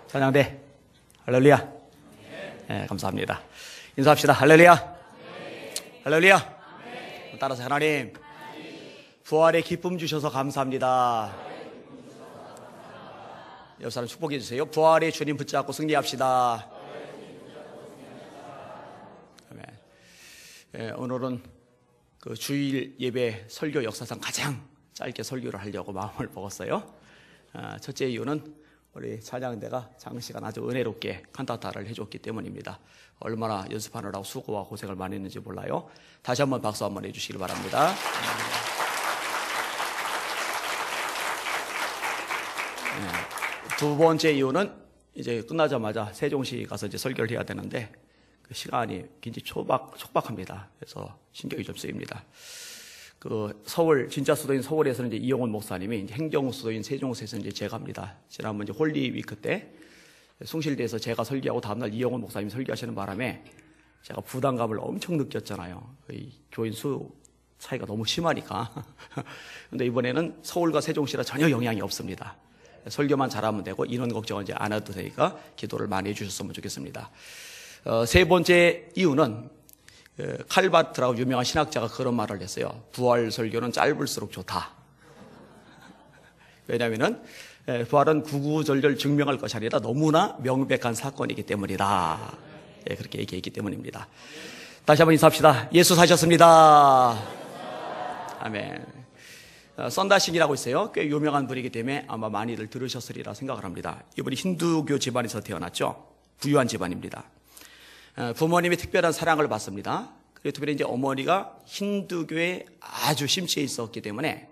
찬양대 할렐루야. 네, 감사합니다. 인사합시다. 할렐루야. 할렐루야. 따라서 하나님 부활의 기쁨 주셔서 감사합니다. 옆 사람 축복해 주세요. 부활의 주님 붙잡고 승리합시다. 네, 오늘은 그 주일 예배 설교 역사상 가장 짧게 설교를 하려고 마음을 먹었어요. 첫째 이유는 우리 찬양대가 장시간 아주 은혜롭게 칸타타를 해줬기 때문입니다. 얼마나 연습하느라고 수고와 고생을 많이 했는지 몰라요. 다시 한번 박수 한번 해주시기 바랍니다. 두 번째 이유는 이제 끝나자마자 세종시 가서 이제 설교를 해야 되는데 그 시간이 굉장히 촉박합니다. 그래서 신경이 좀 쓰입니다. 그 서울, 진짜 수도인 서울에서는 이제 이영훈 목사님이, 이제 행정 수도인 세종시에서는 이제 제가 합니다. 지난번 이제 홀리위크 때 숭실대에서 제가 설교하고 다음날 이영훈 목사님이 설교하시는 바람에 제가 부담감을 엄청 느꼈잖아요. 이 교인 수 차이가 너무 심하니까. 근데 이번에는 서울과 세종시라 전혀 영향이 없습니다. 설교만 잘하면 되고 인원 걱정은 이제 안 해도 되니까 기도를 많이 해주셨으면 좋겠습니다. 세 번째 이유는 칼바트라고 유명한 신학자가 그런 말을 했어요. 부활 설교는 짧을수록 좋다. 왜냐하면 부활은 구구절절 증명할 것이 아니라 너무나 명백한 사건이기 때문이다. 그렇게 얘기했기 때문입니다. 다시 한번 인사합시다. 예수 사셨습니다. 아멘. 썬다싱이라고 있어요. 꽤 유명한 분이기 때문에 아마 많이들 들으셨으리라 생각을 합니다. 이분이 힌두교 집안에서 태어났죠. 부유한 집안입니다. 부모님이 특별한 사랑을 받습니다. 그리고 특별히 이제 어머니가 힌두교에 아주 심취해 있었기 때문에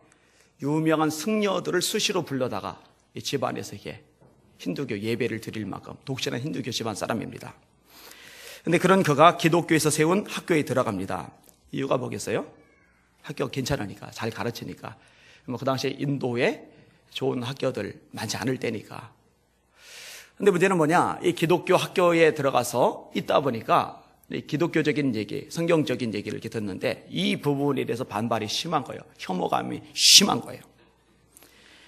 유명한 승려들을 수시로 불러다가 이 집안에서 이게 힌두교 예배를 드릴 만큼 독실한 힌두교 집안 사람입니다. 그런데 그런 그가 기독교에서 세운 학교에 들어갑니다. 이유가 뭐겠어요? 학교가 괜찮으니까, 잘 가르치니까. 그 당시에 인도에 좋은 학교들 많지 않을 때니까. 근데 문제는 뭐냐? 이 기독교 학교에 들어가서 있다 보니까 기독교적인 얘기, 성경적인 얘기를 이렇게 듣는데 이 부분에 대해서 반발이 심한 거예요. 혐오감이 심한 거예요.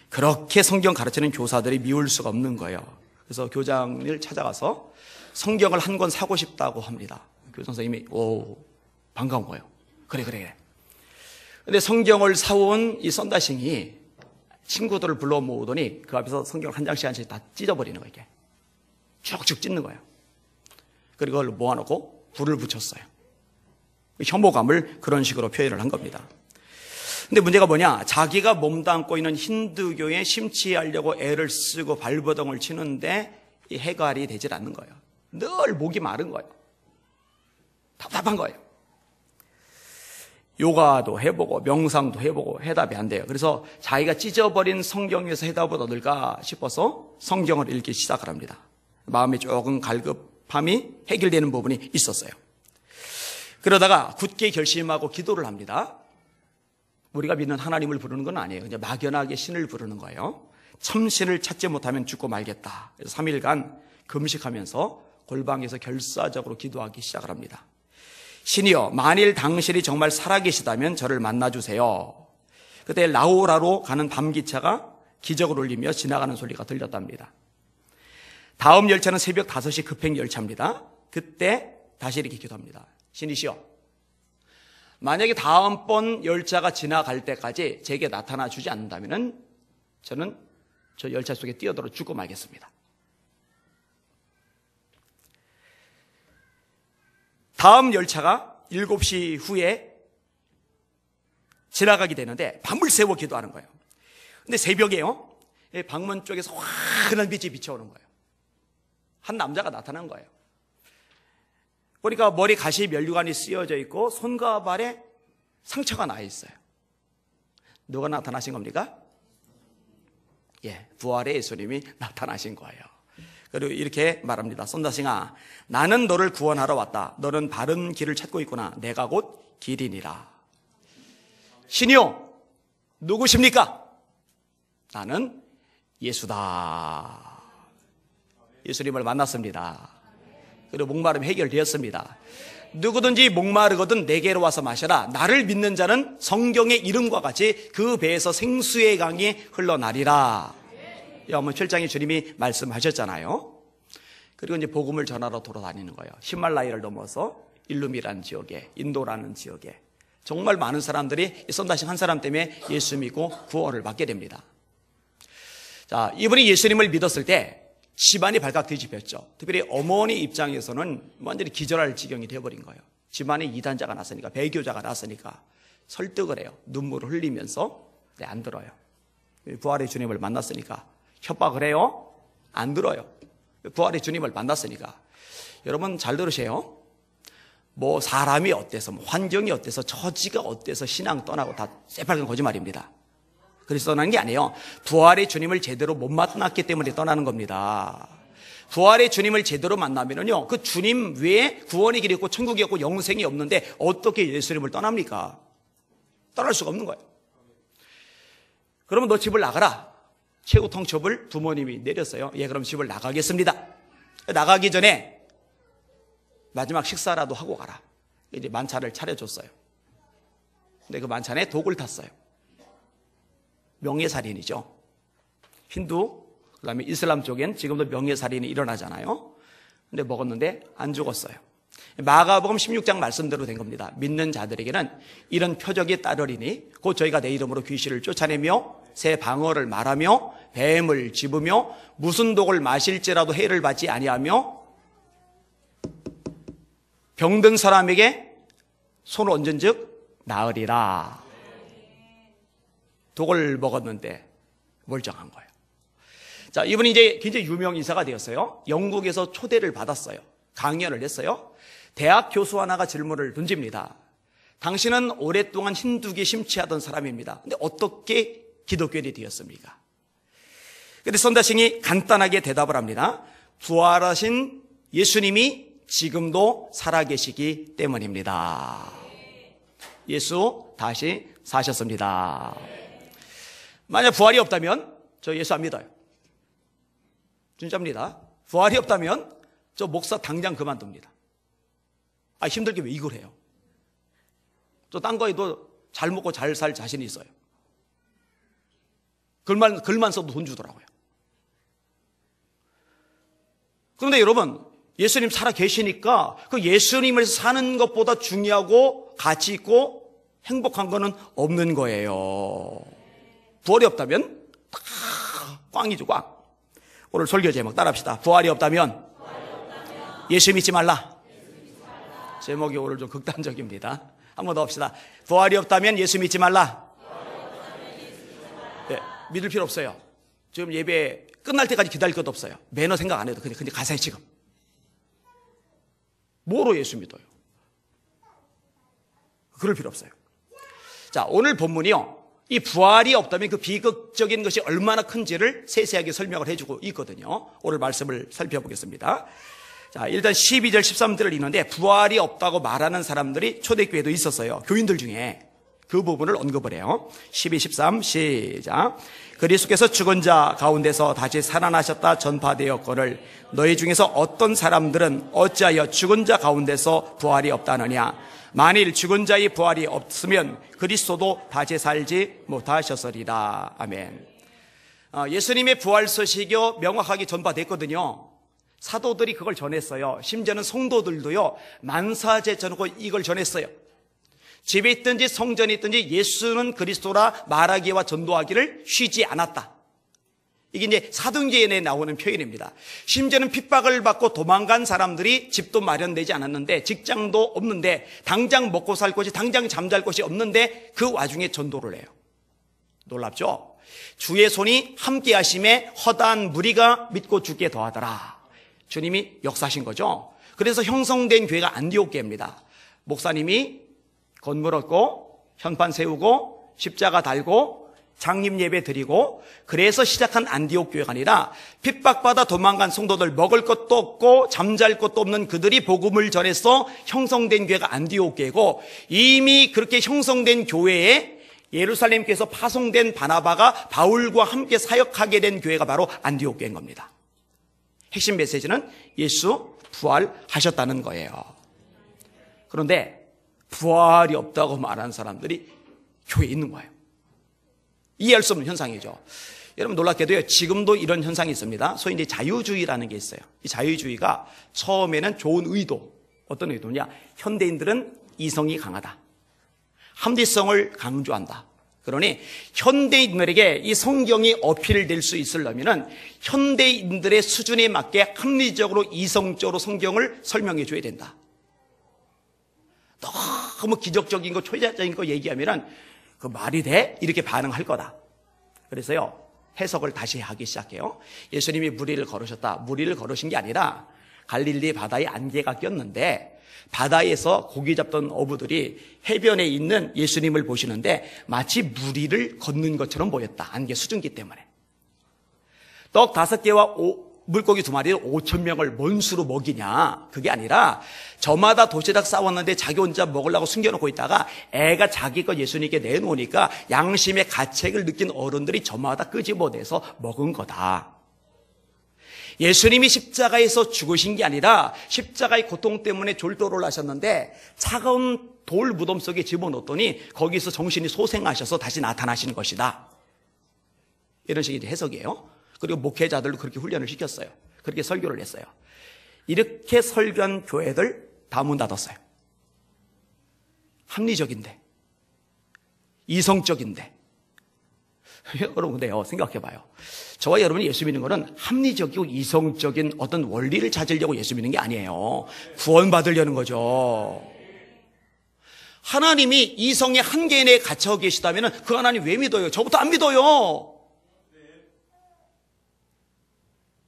그렇게 성경 가르치는 교사들이 미울 수가 없는 거예요. 그래서 교장을 찾아가서 성경을 한 권 사고 싶다고 합니다. 교장 선생님이 반가운 거예요. 그래. 근데 성경을 사온 이 썬다싱이 친구들을 불러 모으더니 그 앞에서 성경을 한 장씩 다 찢어버리는 거예요. 이게 쭉쭉 찢는 거예요. 그리고 그걸 모아놓고 불을 붙였어요. 혐오감을 그런 식으로 표현을 한 겁니다. 근데 문제가 뭐냐? 자기가 몸담고 있는 힌두교에 심취하려고 애를 쓰고 발버둥을 치는데 이 해결이 되질 않는 거예요. 늘 목이 마른 거예요. 답답한 거예요. 요가도 해보고 명상도 해보고 해답이 안 돼요. 그래서 자기가 찢어버린 성경에서 해답을 얻을까 싶어서 성경을 읽기 시작을 합니다. 마음이 조금 갈급함이 해결되는 부분이 있었어요. 그러다가 굳게 결심하고 기도를 합니다. 우리가 믿는 하나님을 부르는 건 아니에요. 그냥 막연하게 신을 부르는 거예요. 참신을 찾지 못하면 죽고 말겠다. 그래서 3일간 금식하면서 골방에서 결사적으로 기도하기 시작을 합니다. 신이여, 만일 당신이 정말 살아계시다면 저를 만나주세요. 그때 라오라로 가는 밤기차가 기적을 울리며 지나가는 소리가 들렸답니다. 다음 열차는 새벽 5시 급행 열차입니다. 그때 다시 이렇게 기도합니다. 신이시여, 만약에 다음번 열차가 지나갈 때까지 제게 나타나 주지 않는다면 저는 저 열차 속에 뛰어들어 죽고 말겠습니다. 다음 열차가 7시 후에 지나가게 되는데 밤을 새워 기도하는 거예요. 근데 새벽에요, 방문 쪽에서 환한 빛이 비쳐오는 거예요. 한 남자가 나타난 거예요. 보니까 머리 가시 면류관이 쓰여져 있고 손과 발에 상처가 나 있어요. 누가 나타나신 겁니까? 부활의 예수님이 나타나신 거예요. 그리고 이렇게 말합니다. 썬다싱아, 나는 너를 구원하러 왔다. 너는 바른 길을 찾고 있구나. 내가 곧 길이니라. 신이요, 누구십니까? 나는 예수다. 예수님을 만났습니다. 그리고 목마름이 해결되었습니다. 누구든지 목마르거든 내게로 와서 마셔라. 나를 믿는 자는 성경의 이름과 같이 그 배에서 생수의 강이 흘러나리라. 요한복음 7장에 주님이 말씀하셨잖아요. 그리고 이제 복음을 전하러 돌아다니는 거예요. 히말라야를 넘어서 일룸이라는 지역에, 인도라는 지역에 정말 많은 사람들이 썬다싱 한 사람 때문에 예수 믿고 구원을 받게 됩니다. 자, 이분이 예수님을 믿었을 때 집안이 발칵 뒤집혔죠. 특별히 어머니 입장에서는 완전히 기절할 지경이 되어버린 거예요. 집안에 이단자가 났으니까, 배교자가 났으니까 설득을 해요. 눈물을 흘리면서. 네, 안 들어요. 부활의 주님을 만났으니까. 협박을 해요. 안 들어요. 부활의 주님을 만났으니까. 여러분 잘 들으세요. 뭐 사람이 어때서, 뭐 환경이 어때서, 처지가 어때서 신앙 떠나고 다 새빨간 거짓말입니다. 그래서 떠나는 게 아니에요. 부활의 주님을 제대로 못 만났기 때문에 떠나는 겁니다. 부활의 주님을 제대로 만나면은요, 그 주님 외에 구원의 길이 없고 천국이 없고 영생이 없는데 어떻게 예수님을 떠납니까? 떠날 수가 없는 거예요. 그러면 너 집을 나가라. 최고 통첩을 부모님이 내렸어요. 예, 그럼 집을 나가겠습니다. 나가기 전에 마지막 식사라도 하고 가라. 이제 만찬을 차려줬어요. 근데 그 만찬에 독을 탔어요. 명예살인이죠. 힌두, 그 다음에 이슬람 쪽엔 지금도 명예살인이 일어나잖아요. 근데 먹었는데 안 죽었어요. 마가복음 16장 말씀대로 된 겁니다. 믿는 자들에게는 이런 표적이 따르리니 곧 저희가 내 이름으로 귀신을 쫓아내며 새 방언을 말하며 뱀을 집으며 무슨 독을 마실지라도 해를 받지 아니하며 병든 사람에게 손을 얹은즉 나으리라. 독을 먹었는데 멀쩡한 거예요. 자, 이분이 이제 굉장히 유명 인사가 되었어요. 영국에서 초대를 받았어요. 강연을 했어요. 대학 교수 하나가 질문을 던집니다. 당신은 오랫동안 힌두교에 심취하던 사람입니다. 근데 어떻게 기독교인이 되었습니까? 그런데 선다싱이 간단하게 대답을 합니다. 부활하신 예수님이 지금도 살아계시기 때문입니다. 예수 다시 사셨습니다. 만약 부활이 없다면 저 예수 안 믿어요. 진짜입니다. 부활이 없다면 저 목사 당장 그만둡니다. 힘들게 왜 이걸 해요? 저 딴 거에도 잘 먹고 잘 살 자신이 있어요. 글만 써도 돈 주더라고요. 그런데 여러분, 예수님 살아 계시니까 그 예수님을 사는 것보다 중요하고 가치 있고 행복한 거는 없는 거예요. 부활이 없다면 다 꽝이죠, 꽝. 오늘 설교 제목 따라합시다. 부활이 없다면 예수 믿지 말라. 제목이 오늘 좀 극단적입니다. 한 번 더 합시다. 부활이 없다면 예수 믿지 말라. 네, 믿을 필요 없어요. 지금 예배 끝날 때까지 기다릴 것도 없어요. 매너 생각 안 해도 그냥 가사에 지금. 뭐로 예수 믿어요? 그럴 필요 없어요. 자, 오늘 본문이요. 이 부활이 없다면 그 비극적인 것이 얼마나 큰지를 세세하게 설명을 해주고 있거든요. 오늘 말씀을 살펴보겠습니다. 자, 일단 12절 13절을 읽는데 부활이 없다고 말하는 사람들이 초대교회도 있었어요. 교인들 중에 그 부분을 언급을 해요. 12, 13 시작. 그리스도께서 죽은 자 가운데서 다시 살아나셨다 전파되었거늘 너희 중에서 어떤 사람들은 어찌하여 죽은 자 가운데서 부활이 없다느냐. 만일 죽은 자의 부활이 없으면 그리스도도 다시 살지 못하셨으리라. 아멘. 예수님의 부활 소식이 명확하게 전파됐거든요. 사도들이 그걸 전했어요. 심지어는 성도들도요, 만사제 전하고 이걸 전했어요. 집에 있든지 성전에 있든지 예수는 그리스도라 말하기와 전도하기를 쉬지 않았다. 이게 이제 사도행전에 나오는 표현입니다. 심지어는 핍박을 받고 도망간 사람들이 집도 마련되지 않았는데, 직장도 없는데, 당장 먹고 살 곳이, 당장 잠잘 곳이 없는데 그 와중에 전도를 해요. 놀랍죠? 주의 손이 함께 하심에 허다한 무리가 믿고 죽게 더하더라. 주님이 역사하신 거죠. 그래서 형성된 교회가 안디옥 교회입니다. 목사님이 건물 얻고 현판 세우고 십자가 달고 장림 예배 드리고, 그래서 시작한 안디옥 교회가 아니라 핍박받아 도망간 성도들, 먹을 것도 없고 잠잘 것도 없는 그들이 복음을 전해서 형성된 교회가 안디옥 교회고, 이미 그렇게 형성된 교회에 예루살렘께서 파송된 바나바가 바울과 함께 사역하게 된 교회가 바로 안디옥 교회인 겁니다. 핵심 메시지는 예수 부활하셨다는 거예요. 그런데 부활이 없다고 말하는 사람들이 교회에 있는 거예요. 이해할 수 없는 현상이죠. 여러분 놀랍게도요, 지금도 이런 현상이 있습니다. 소위 이제 자유주의라는 게 있어요. 이 자유주의가 처음에는 좋은 의도, 어떤 의도냐? 현대인들은 이성이 강하다. 합리성을 강조한다. 그러니 현대인들에게 이 성경이 어필될 수 있으려면 현대인들의 수준에 맞게 합리적으로 이성적으로 성경을 설명해 줘야 된다. 너무 기적적인 거, 초자적인 거 얘기하면 그 말이 돼? 이렇게 반응할 거다. 그래서요, 해석을 다시 하기 시작해요. 예수님이 무리를 걸으셨다. 무리를 걸으신 게 아니라 갈릴리 바다에 안개가 꼈는데 바다에서 고기 잡던 어부들이 해변에 있는 예수님을 보시는데 마치 무리를 걷는 것처럼 보였다. 안개 수증기 때문에. 떡 5개와 물고기 2마리를 5,000명을 뭔 수로 먹이냐. 그게 아니라 저마다 도시락 싸웠는데 자기 혼자 먹으려고 숨겨놓고 있다가 애가 자기 거 예수님께 내놓으니까 양심의 가책을 느낀 어른들이 저마다 끄집어내서 먹은 거다. 예수님이 십자가에서 죽으신 게 아니라 십자가의 고통 때문에 졸도를 하셨는데 차가운 돌 무덤 속에 집어넣었더니 거기서 정신이 소생하셔서 다시 나타나신 것이다. 이런 식의 해석이에요. 그리고 목회자들도 그렇게 훈련을 시켰어요. 그렇게 설교를 했어요. 이렇게 설교한 교회들 다 문 닫았어요. 합리적인데, 이성적인데. 여러분 근데요, 생각해봐요. 저와 여러분이 예수 믿는 것은 합리적이고 이성적인 어떤 원리를 찾으려고 예수 믿는 게 아니에요. 구원받으려는 거죠. 하나님이 이성의 한계 내에 갇혀 계시다면 그 하나님 왜 믿어요? 저부터 안 믿어요.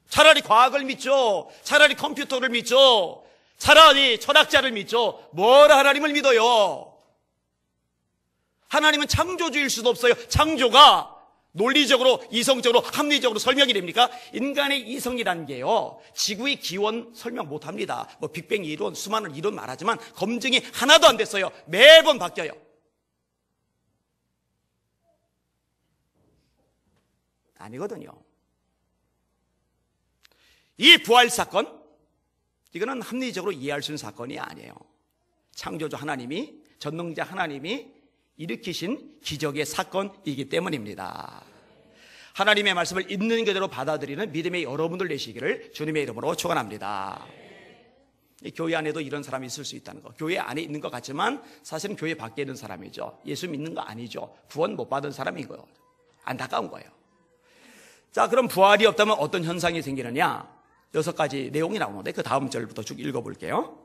차라리 과학을 믿죠. 차라리 컴퓨터를 믿죠. 차라리 철학자를 믿죠. 뭘 하나님을 믿어요? 하나님은 창조주일 수도 없어요. 창조가 논리적으로, 이성적으로, 합리적으로 설명이 됩니까? 인간의 이성이라는 게요, 지구의 기원 설명 못합니다. 뭐 빅뱅 이론, 수많은 이론 말하지만 검증이 하나도 안 됐어요. 매번 바뀌어요. 아니거든요. 이 부활 사건, 이거는 합리적으로 이해할 수 있는 사건이 아니에요. 창조주 하나님이, 전능자 하나님이 일으키신 기적의 사건이기 때문입니다. 하나님의 말씀을 있는 그대로 받아들이는 믿음의 여러분들 되시기를 주님의 이름으로 축원합니다. 교회 안에도 이런 사람이 있을 수 있다는 거. 교회 안에 있는 것 같지만 사실은 교회 밖에 있는 사람이죠. 예수 믿는 거 아니죠. 구원 못 받은 사람인 거예요. 안타까운 거예요. 자, 그럼 부활이 없다면 어떤 현상이 생기느냐? 6가지 내용이 나오는데 그 다음 절부터 쭉 읽어볼게요.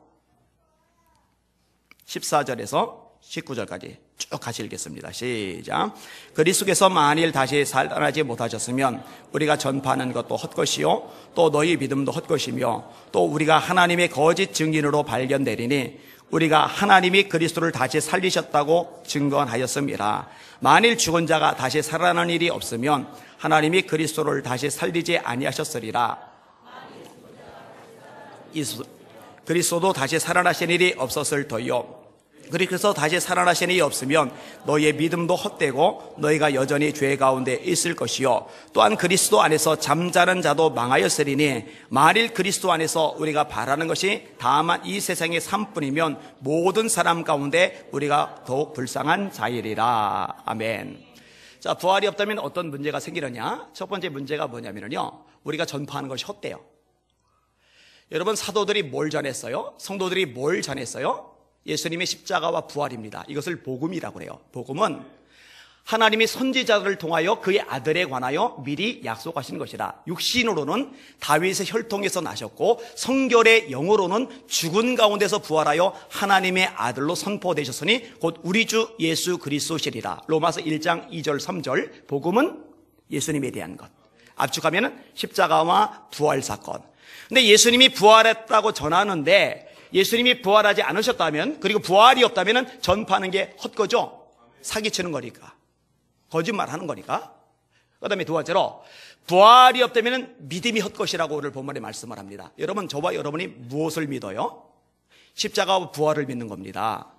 14절에서 19절까지 쭉 같이 읽겠습니다. 시작. 그리스도께서 만일 다시 살아나지 못하셨으면 우리가 전파하는 것도 헛것이요 또 너희 믿음도 헛것이며 또 우리가 하나님의 거짓 증인으로 발견되리니 우리가 하나님이 그리스도를 다시 살리셨다고 증거하였음이라. 만일 죽은 자가 다시 살아나는 일이 없으면 하나님이 그리스도를 다시 살리지 아니하셨으리라. 그리스도도 다시 살아나신 일이 없었을 터이요 그리스도 다시 살아나신 일이 없으면 너희의 믿음도 헛되고 너희가 여전히 죄 가운데 있을 것이요 또한 그리스도 안에서 잠자는 자도 망하였으리니 만일 그리스도 안에서 우리가 바라는 것이 다만 이 세상의 삶뿐이면 모든 사람 가운데 우리가 더욱 불쌍한 자이리라. 아멘. 자, 부활이 없다면 어떤 문제가 생기느냐? 첫 번째 문제가 뭐냐면요, 우리가 전파하는 것이 헛돼요. 여러분, 사도들이 뭘 전했어요? 성도들이 뭘 전했어요? 예수님의 십자가와 부활입니다. 이것을 복음이라고 해요. 복음은 하나님이 선지자들을 통하여 그의 아들에 관하여 미리 약속하신 것이다. 육신으로는 다윗의 혈통에서 나셨고 성결의 영으로는 죽은 가운데서 부활하여 하나님의 아들로 선포되셨으니 곧 우리 주 예수 그리스도시리라. 로마서 1장 2절 3절. 복음은 예수님에 대한 것. 압축하면 십자가와 부활 사건. 근데 예수님이 부활했다고 전하는데 예수님이 부활하지 않으셨다면, 그리고 부활이 없다면 전파하는 게 헛거죠. 사기치는 거니까, 거짓말하는 거니까. 그 다음에 두 번째로 부활이 없다면 믿음이 헛것이라고 오늘 본문에 말씀을 합니다. 여러분, 저와 여러분이 무엇을 믿어요? 십자가와 부활을 믿는 겁니다.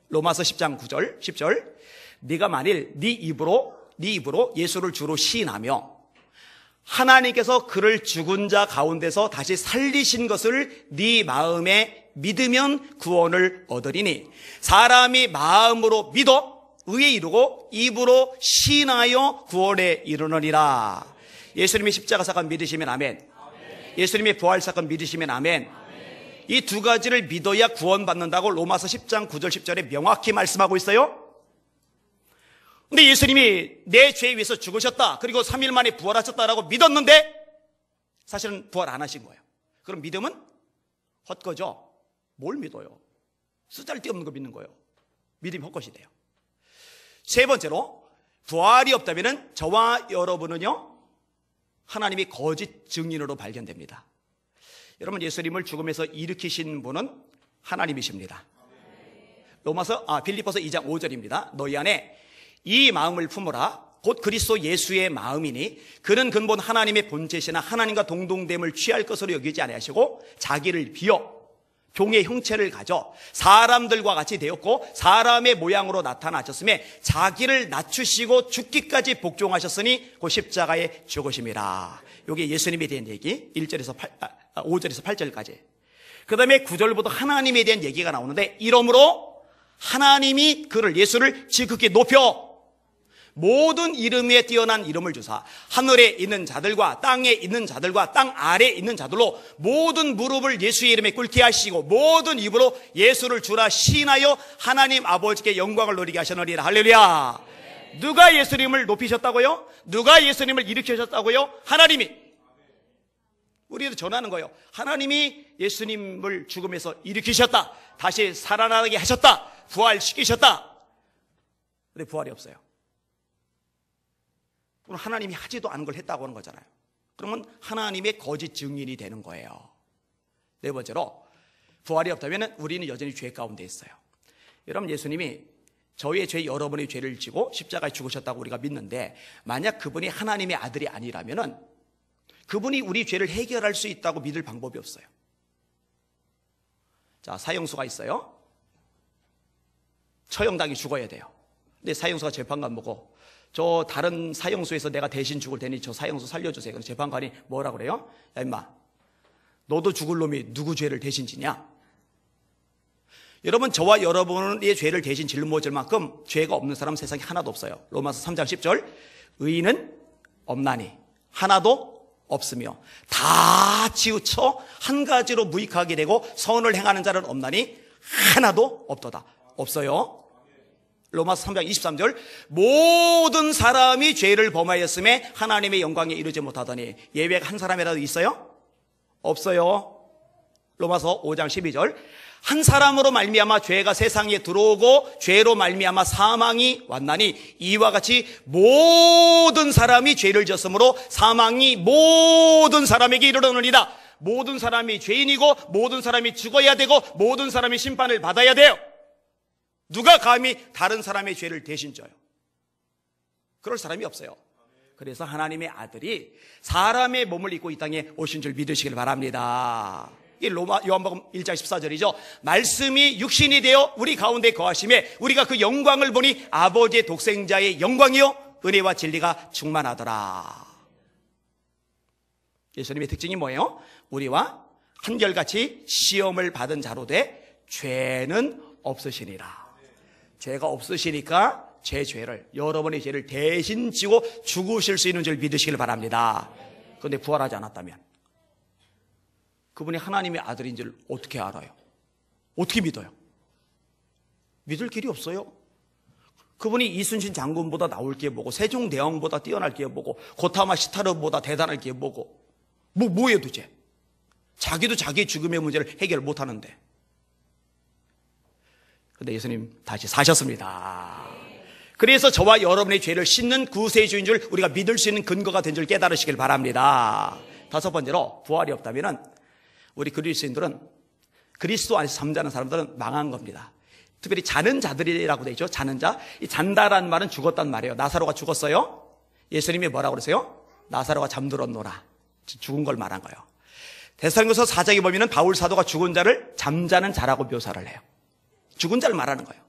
로마서 10장 9절 10절. 네가 만일 네 입으로 예수를 주로 시인하며 하나님께서 그를 죽은 자 가운데서 다시 살리신 것을 네 마음에 믿으면 구원을 얻으리니 사람이 마음으로 믿어 의에 이르고 입으로 신하여 구원에 이르느니라. 예수님의 십자가 사건 믿으시면 아멘. 예수님의 부활 사건 믿으시면 아멘. 이 두 가지를 믿어야 구원받는다고 로마서 10장 9절 10절에 명확히 말씀하고 있어요. 근데 예수님이 내 죄에 위해서 죽으셨다, 그리고 3일 만에 부활하셨다라고 믿었는데 사실은 부활 안 하신 거예요. 그럼 믿음은 헛거죠. 뭘 믿어요? 쓰잘데없는 거 믿는 거예요. 믿음이 헛것이 돼요. 세 번째로, 부활이 없다면 저와 여러분은요, 하나님이 거짓 증인으로 발견됩니다. 여러분, 예수님을 죽음에서 일으키신 분은 하나님이십니다. 빌립보서 2장 5절입니다. 너희 안에 이 마음을 품으라. 곧 그리스도 예수의 마음이니 그는 근본 하나님의 본체시나 하나님과 동등됨을 취할 것으로 여기지 아니하시고 자기를 비어 종의 형체를 가져 사람들과 같이 되었고 사람의 모양으로 나타나셨음에 자기를 낮추시고 죽기까지 복종하셨으니 그 십자가에 죽으심이라. 이게 예수님에 대한 얘기 5절에서 8절까지. 그 다음에 9절부터 하나님에 대한 얘기가 나오는데, 이러므로 하나님이 그를, 예수를 지극히 높여 모든 이름에 뛰어난 이름을 주사 하늘에 있는 자들과 땅에 있는 자들과 땅 아래에 있는 자들로 모든 무릎을 예수의 이름에 꿇게 하시고 모든 입으로 예수를 주라 시인하여 하나님 아버지께 영광을 누리게 하시느니라. 할렐루야. 누가 예수님을 높이셨다고요? 누가 예수님을 일으키셨다고요? 하나님이. 우리도 전하는 거예요. 하나님이 예수님을 죽음에서 일으키셨다, 다시 살아나게 하셨다, 부활시키셨다. 근데 부활이 없어요. 그럼 하나님이 하지도 않은 걸 했다고 하는 거잖아요. 그러면 하나님의 거짓 증인이 되는 거예요. 네 번째로, 부활이 없다면 우리는 여전히 죄 가운데 있어요. 여러분, 예수님이 저희의 죄, 여러분의 죄를 지고 십자가에 죽으셨다고 우리가 믿는데, 만약 그분이 하나님의 아들이 아니라면 그분이 우리 죄를 해결할 수 있다고 믿을 방법이 없어요. 자, 사형수가 있어요. 처형당이 죽어야 돼요. 근데 사형수가 재판관 보고, 저 다른 사형수에서 내가 대신 죽을 테니 저 사형수 살려주세요. 그래서 재판관이 뭐라고 그래요? 야, 임마, 너도 죽을 놈이 누구 죄를 대신 지냐? 여러분, 저와 여러분의 죄를 대신 짊어질 만큼 죄가 없는 사람 세상에 하나도 없어요. 로마서 3장 10절, 의인은 없나니 하나도 없으며 다 치우쳐 한 가지로 무익하게 되고 선을 행하는 자는 없나니 하나도 없도다. 없어요. 로마서 3장 23절, 모든 사람이 죄를 범하였음에 하나님의 영광에 이르지 못하더니 예외가 한 사람이라도 있어요? 없어요. 로마서 5장 12절, 한 사람으로 말미암아 죄가 세상에 들어오고 죄로 말미암아 사망이 왔나니 이와 같이 모든 사람이 죄를 지었으므로 사망이 모든 사람에게 이르렀느니라. 모든 사람이 죄인이고 모든 사람이 죽어야 되고 모든 사람이 심판을 받아야 돼요. 누가 감히 다른 사람의 죄를 대신 져요? 그럴 사람이 없어요. 그래서 하나님의 아들이 사람의 몸을 입고 이 땅에 오신 줄 믿으시길 바랍니다. 이 요한복음 1장 14절이죠. 말씀이 육신이 되어 우리 가운데 거하심에 우리가 그 영광을 보니 아버지의 독생자의 영광이요 은혜와 진리가 충만하더라. 예수님의 특징이 뭐예요? 우리와 한결같이 시험을 받은 자로 돼 죄는 없으시니라. 죄가 없으시니까 제 죄를, 여러분의 죄를 대신 지고 죽으실 수 있는 줄 믿으시길 바랍니다. 그런데 부활하지 않았다면 그분이 하나님의 아들인 줄 어떻게 알아요? 어떻게 믿어요? 믿을 길이 없어요. 그분이 이순신 장군보다 나올 게 뭐고, 세종대왕보다 뛰어날 게 뭐고, 고타마 시타르보다 대단할 게 뭐고, 뭐예요 도대체? 자기도 자기의 죽음의 문제를 해결 못하는데. 그런데 예수님 다시 사셨습니다. 그래서 저와 여러분의 죄를 씻는 구세주인 줄 우리가 믿을 수 있는 근거가 된 줄 깨달으시길 바랍니다. 다섯 번째로, 부활이 없다면 우리 그리스도인들은, 그리스도 안에서 잠자는 사람들은 망한 겁니다. 특별히 자는 자들이라고 되어 있죠. 자는 자. 이 잔다라는 말은 죽었단 말이에요. 나사로가 죽었어요. 예수님이 뭐라고 그러세요? 나사로가 잠들었노라. 죽은 걸 말한 거예요. 데살로니가서 4장에 보면 바울 사도가 죽은 자를 잠자는 자라고 묘사를 해요. 죽은 자를 말하는 거예요.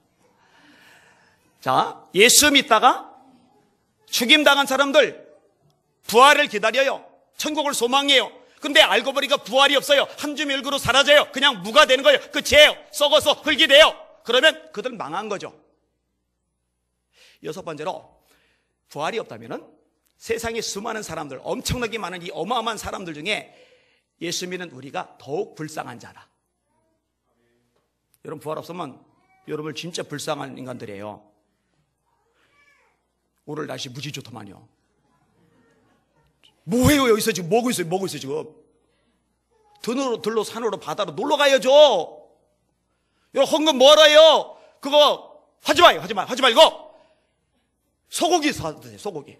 자, 예수 믿다가 죽임당한 사람들 부활을 기다려요. 천국을 소망해요. 근데 알고 보니까 부활이 없어요. 한 주밀그로 사라져요. 그냥 무가 되는 거예요. 끝이에요. 썩어서 흙이 돼요. 그러면 그들은 망한 거죠. 여섯 번째로, 부활이 없다면은 세상에 수많은 사람들, 엄청나게 많은 이 어마어마한 사람들 중에 예수 믿는 우리가 더욱 불쌍한 자라. 여러분, 부활 없으면 여러분 진짜 불쌍한 인간들이에요. 오늘 날씨 무지 좋더만요. 뭐해요? 여기서 지금 뭐고 있어요? 지금 들로 산으로 바다로 놀러 가야죠. 여러분, 헌금 뭐하러 해요? 그거 하지 말고 소고기 사드세요. 소고기.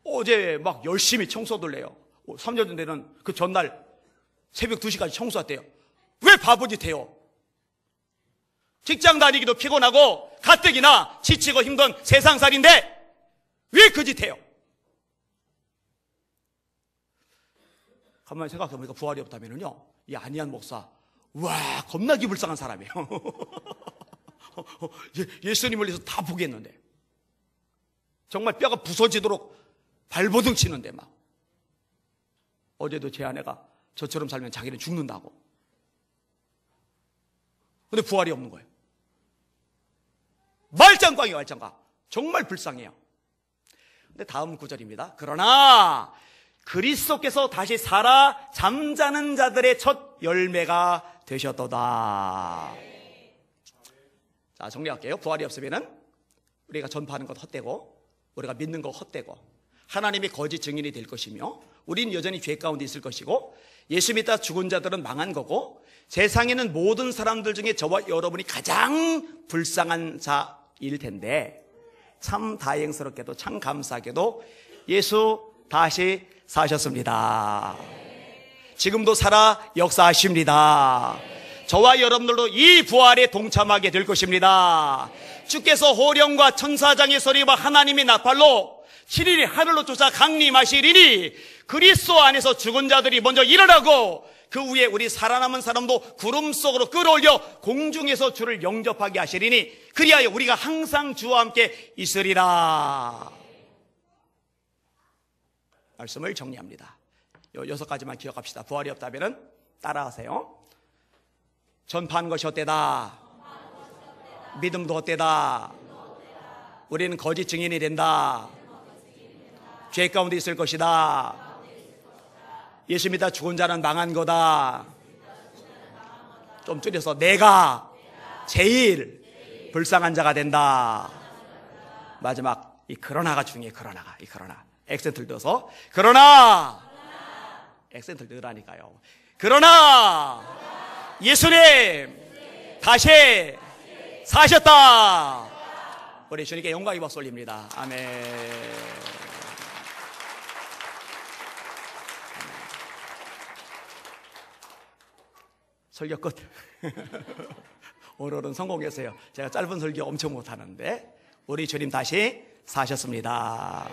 어제 막 열심히 청소들 해요. 3년 전에는 그 전날 새벽 2시까지 청소했대요. 왜 바보짓 해요? 직장 다니기도 피곤하고 가뜩이나 지치고 힘든 세상살인데 왜 그 짓 해요? 가만히 생각해보니까 부활이 없다면요, 이 안희한 목사, 와, 겁나게 불쌍한 사람이에요. 예수님을 위해서 다 포기했는데, 정말 뼈가 부서지도록 발버둥 치는데 막. 어제도 제 아내가 저처럼 살면 자기는 죽는다고. 근데 부활이 없는 거예요. 말짱광이에요, 말짱광. 정말 불쌍해요. 근데 다음 구절입니다. 그러나 그리스도께서 다시 살아 잠자는 자들의 첫 열매가 되셨도다. 자, 정리할게요. 부활이 없으면은 우리가 전파하는 것 헛되고, 우리가 믿는 것 헛되고, 하나님의 거짓 증인이 될 것이며, 우린 여전히 죄 가운데 있을 것이고, 예수 믿다 죽은 자들은 망한 거고, 세상에는 모든 사람들 중에 저와 여러분이 가장 불쌍한 자일 텐데, 참 다행스럽게도 참 감사하게도 예수 다시 사셨습니다. 지금도 살아 역사하십니다. 저와 여러분들도 이 부활에 동참하게 될 것입니다. 주께서 호령과 천사장의 소리와 하나님의 나팔로 7일이 하늘로 쫓아 강림하시리니 그리스도 안에서 죽은 자들이 먼저 일어나고 그 후에 우리 살아남은 사람도 구름 속으로 끌어올려 공중에서 주를 영접하게 하시리니 그리하여 우리가 항상 주와 함께 있으리라. 말씀을 정리합니다. 요 6가지만 기억합시다. 부활이 없다면 따라하세요. 전파하는 것이 헛되다. 믿음도 헛되다. 우리는 거짓 증인이 된다. 죄 가운데 있을 것이다. 예수 믿다 죽은 자는 망한 거다. 좀 줄여서 내가 제일 불쌍한 자가 된다. 마지막 이 그러나가 중요해. 이 그러나 액센트를 넣어서 그러나 액센트를 넣으라니까요. 그러나 예수님 다시 사셨다. 우리 주님께 영광의 박수 올립니다. 아멘. 설교 끝. 오늘은 성공했어요. 제가 짧은 설교 엄청 못하는데 우리 주님 다시 사셨습니다.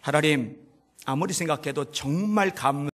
하나님, 아무리 생각해도 정말